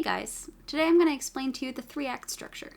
guys, today I'm going to explain to you the 3-act structure.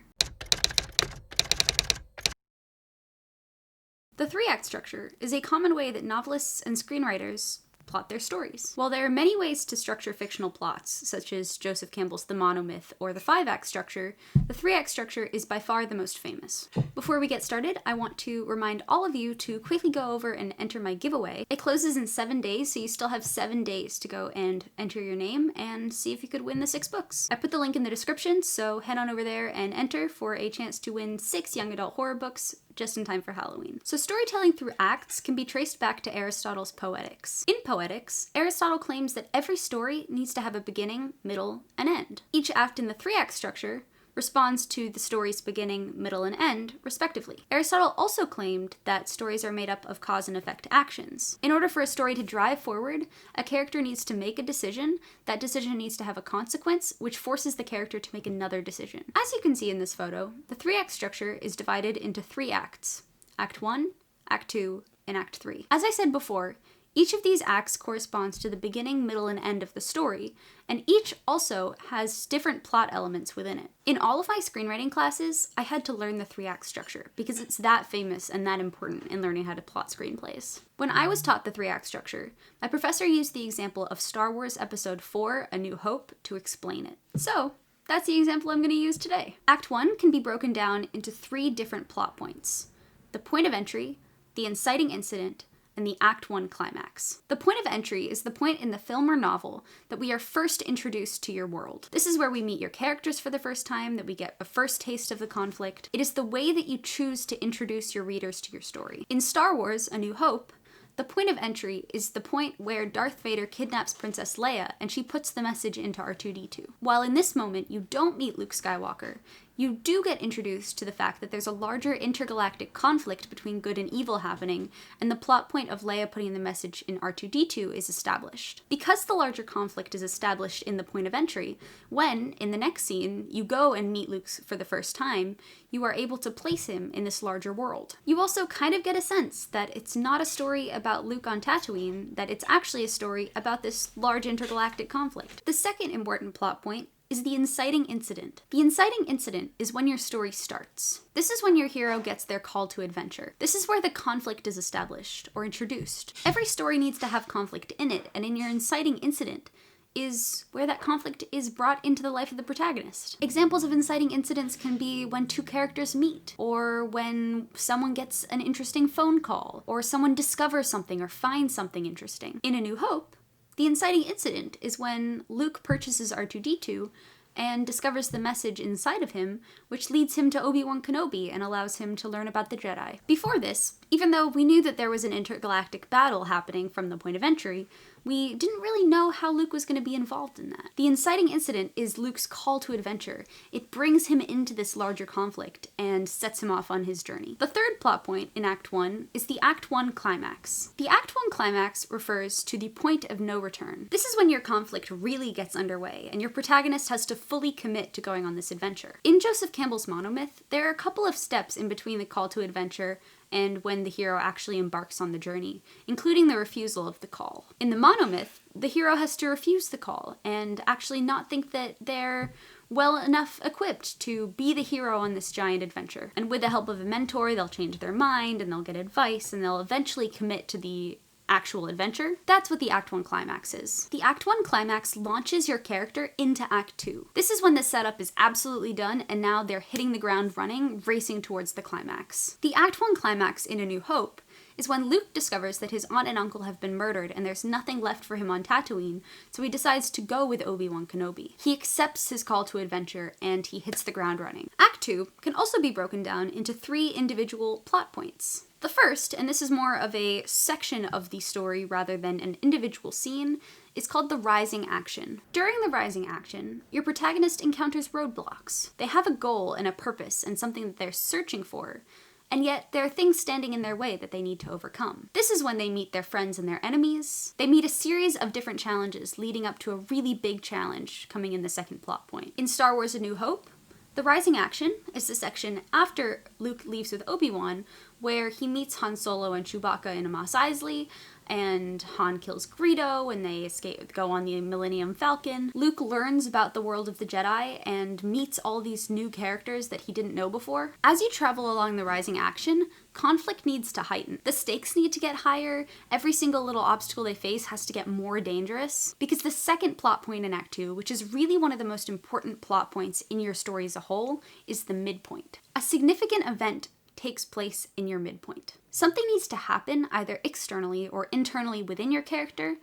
The 3-act structure is a common way that novelists and screenwriters plot their stories. While there are many ways to structure fictional plots, such as Joseph Campbell's The Monomyth or the 5-act structure, the 3-act structure is by far the most famous. Before we get started, I want to remind all of you to quickly go over and enter my giveaway. It closes in 7 days, so you still have 7 days to go and enter your name and see if you could win the 6 books. I put the link in the description, so head on over there and enter for a chance to win 6 young adult horror books just in time for Halloween. So storytelling through acts can be traced back to Aristotle's Poetics. In Poetics, Aristotle claims that every story needs to have a beginning, middle, and end. Each act in the 3-act structure responds to the story's beginning, middle, and end, respectively. Aristotle also claimed that stories are made up of cause and effect actions. In order for a story to drive forward, a character needs to make a decision. That decision needs to have a consequence, which forces the character to make another decision. As you can see in this photo, the 3-act structure is divided into 3 acts: Act 1, Act 2, and Act 3. As I said before, each of these acts corresponds to the beginning, middle, and end of the story, and each also has different plot elements within it. In all of my screenwriting classes, I had to learn the 3-act structure because it's that famous and that important in learning how to plot screenplays. When I was taught the 3-act structure, my professor used the example of Star Wars Episode 4, A New Hope, to explain it. So, that's the example I'm going to use today. Act 1 can be broken down into 3 different plot points: the point of entry, the inciting incident, and the Act 1 climax. The point of entry is the point in the film or novel that we are first introduced to your world. This is where we meet your characters for the first time, that we get a first taste of the conflict. It is the way that you choose to introduce your readers to your story. In Star Wars: A New Hope, the point of entry is the point where Darth Vader kidnaps Princess Leia and she puts the message into R2-D2. While in this moment you don't meet Luke Skywalker, you do get introduced to the fact that there's a larger intergalactic conflict between good and evil happening, and the plot point of Leia putting the message in R2-D2 is established. Because the larger conflict is established in the point of entry, when, in the next scene, you go and meet Luke for the first time, you are able to place him in this larger world. You also kind of get a sense that it's not a story about Luke on Tatooine, that it's actually a story about this large intergalactic conflict. The second important plot point is the inciting incident. The inciting incident is when your story starts. This is when your hero gets their call to adventure. This is where the conflict is established or introduced. Every story needs to have conflict in it, and in your inciting incident is where that conflict is brought into the life of the protagonist. Examples of inciting incidents can be when 2 characters meet, or when someone gets an interesting phone call, or someone discovers something or finds something interesting. In A New Hope, the inciting incident is when Luke purchases R2-D2 and discovers the message inside of him, which leads him to Obi-Wan Kenobi and allows him to learn about the Jedi. Before this, even though we knew that there was an intergalactic battle happening from the point of entry, we didn't really know how Luke was going to be involved in that. The inciting incident is Luke's call to adventure. It brings him into this larger conflict and sets him off on his journey. The third plot point in Act 1 is the Act 1 climax. The Act 1 climax refers to the point of no return. This is when your conflict really gets underway and your protagonist has to fully commit to going on this adventure. In Joseph Campbell's Monomyth, there are a couple of steps in between the call to adventure and when the hero actually embarks on the journey, including the refusal of the call. In the Monomyth, the hero has to refuse the call and actually not think that they're well enough equipped to be the hero on this giant adventure. And with the help of a mentor, they'll change their mind and they'll get advice and they'll eventually commit to the actual adventure. That's what the Act 1 climax is. The Act 1 climax launches your character into Act 2. This is when the setup is absolutely done and now they're hitting the ground running, racing towards the climax. The Act 1 climax in A New Hope is when Luke discovers that his aunt and uncle have been murdered and there's nothing left for him on Tatooine, so he decides to go with Obi-Wan Kenobi. He accepts his call to adventure and he hits the ground running. Act 2 can also be broken down into 3 individual plot points. The first, and this is more of a section of the story rather than an individual scene, is called the rising action. During the rising action, your protagonist encounters roadblocks. They have a goal and a purpose and something that they're searching for, and yet there are things standing in their way that they need to overcome. This is when they meet their friends and their enemies. They meet a series of different challenges leading up to a really big challenge coming in the second plot point. In Star Wars: A New Hope, the rising action is the section after Luke leaves with Obi-Wan, where he meets Han Solo and Chewbacca in Mos Eisley, and Han kills Greedo, and they go on the Millennium Falcon. Luke learns about the world of the Jedi and meets all these new characters that he didn't know before. As you travel along the rising action, conflict needs to heighten. The stakes need to get higher. Every single little obstacle they face has to get more dangerous. Because the second plot point in Act 2, which is really one of the most important plot points in your story as a whole, is the midpoint. A significant event takes place in your midpoint. Something needs to happen, either externally or internally within your character,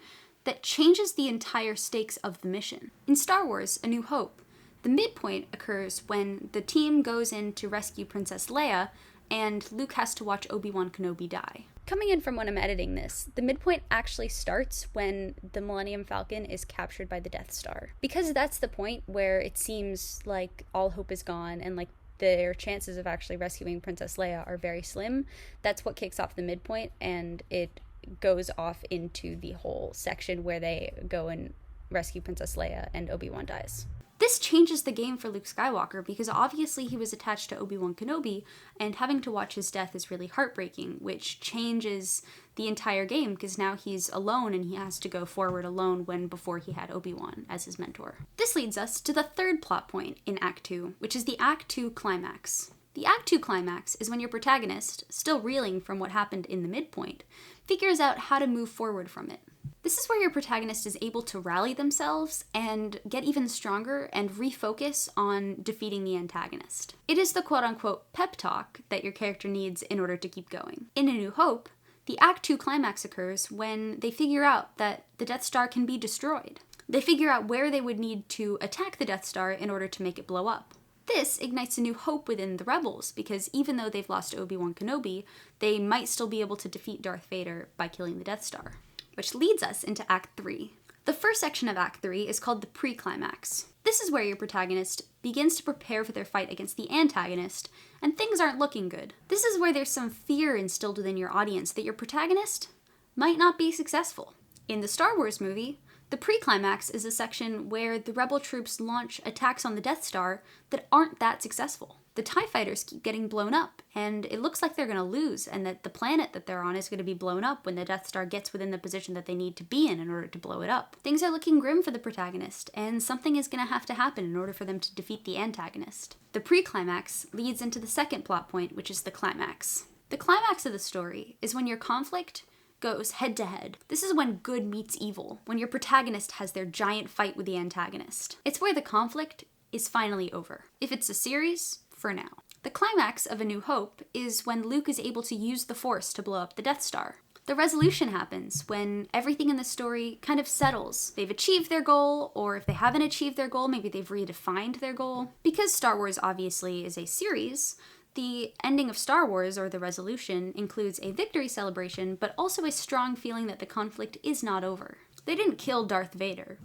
that changes the entire stakes of the mission. In Star Wars: A New Hope, the midpoint occurs when the team goes in to rescue Princess Leia, and Luke has to watch Obi-Wan Kenobi die. Coming in from when I'm editing this, the midpoint actually starts when the Millennium Falcon is captured by the Death Star. Because that's the point where it seems like all hope is gone and like their chances of actually rescuing Princess Leia are very slim. That's what kicks off the midpoint, and it goes off into the whole section where they go and rescue Princess Leia and Obi-Wan dies. This changes the game for Luke Skywalker because obviously he was attached to Obi-Wan Kenobi, and having to watch his death is really heartbreaking, which changes the entire game because now he's alone and he has to go forward alone when before he had Obi-Wan as his mentor. This leads us to the third plot point in Act 2, which is the Act 2 climax. The Act 2 climax is when your protagonist, still reeling from what happened in the midpoint, figures out how to move forward from it. This is where your protagonist is able to rally themselves and get even stronger and refocus on defeating the antagonist. It is the quote-unquote pep talk that your character needs in order to keep going. In A New Hope, the Act 2 climax occurs when they figure out that the Death Star can be destroyed. They figure out where they would need to attack the Death Star in order to make it blow up. This ignites a new hope within the rebels, because even though they've lost Obi-Wan Kenobi, they might still be able to defeat Darth Vader by killing the Death Star. Which leads us into Act 3. The first section of Act 3 is called the Pre-Climax. This is where your protagonist begins to prepare for their fight against the antagonist, and things aren't looking good. This is where there's some fear instilled within your audience that your protagonist might not be successful. In the Star Wars movie, the Pre-Climax is a section where the rebel troops launch attacks on the Death Star that aren't that successful. The TIE fighters keep getting blown up, and it looks like they're going to lose, and that the planet that they're on is going to be blown up when the Death Star gets within the position that they need to be in order to blow it up. Things are looking grim for the protagonist, and something is going to have to happen in order for them to defeat the antagonist. The pre-climax leads into the second plot point, which is the climax. The climax of the story is when your conflict goes head to head. This is when good meets evil, when your protagonist has their giant fight with the antagonist. It's where the conflict is finally over. If it's a series, for now. The climax of A New Hope is when Luke is able to use the Force to blow up the Death Star. The resolution happens when everything in the story kind of settles. They've achieved their goal, or if they haven't achieved their goal, maybe they've redefined their goal. Because Star Wars obviously is a series, the ending of Star Wars, or the resolution, includes a victory celebration, but also a strong feeling that the conflict is not over. They didn't kill Darth Vader.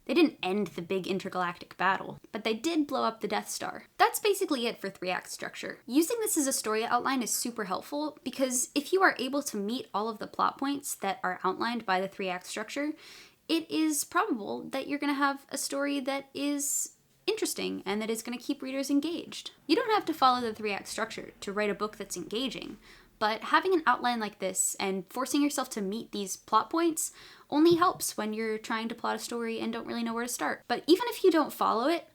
They didn't end the big intergalactic battle, but they did blow up the Death Star. That's basically it for 3-act structure. Using this as a story outline is super helpful because if you are able to meet all of the plot points that are outlined by the 3-act structure, it is probable that you're going to have a story that is interesting and that is going to keep readers engaged. You don't have to follow the 3-act structure to write a book that's engaging, but having an outline like this and forcing yourself to meet these plot points only helps when you're trying to plot a story and don't really know where to start. But even if you don't follow it,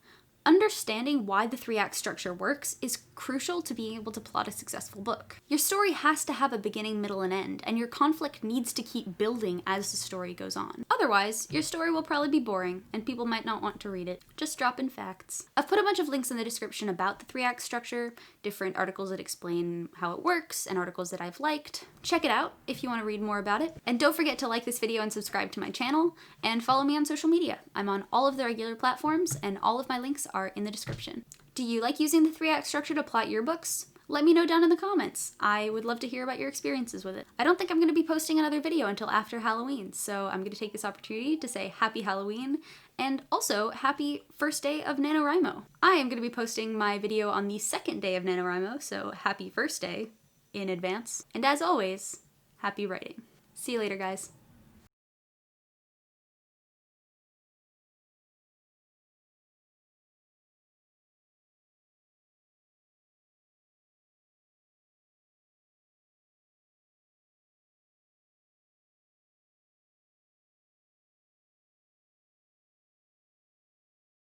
understanding why the 3-act structure works is crucial to being able to plot a successful book. Your story has to have a beginning, middle, and end, and your conflict needs to keep building as the story goes on. Otherwise, your story will probably be boring, and people might not want to read it. Just drop in facts. I've put a bunch of links in the description about the 3-act structure, different articles that explain how it works, and articles that I've liked. Check it out if you want to read more about it. And don't forget to like this video and subscribe to my channel, and follow me on social media. I'm on all of the regular platforms, and all of my links are in the description. Do you like using the 3-act structure to plot your books? Let me know down in the comments. I would love to hear about your experiences with it. I don't think I'm going to be posting another video until after Halloween, so I'm going to take this opportunity to say happy Halloween, and also happy first day of NaNoWriMo. I am going to be posting my video on the second day of NaNoWriMo, so happy first day in advance. And as always, happy writing. See you later, guys.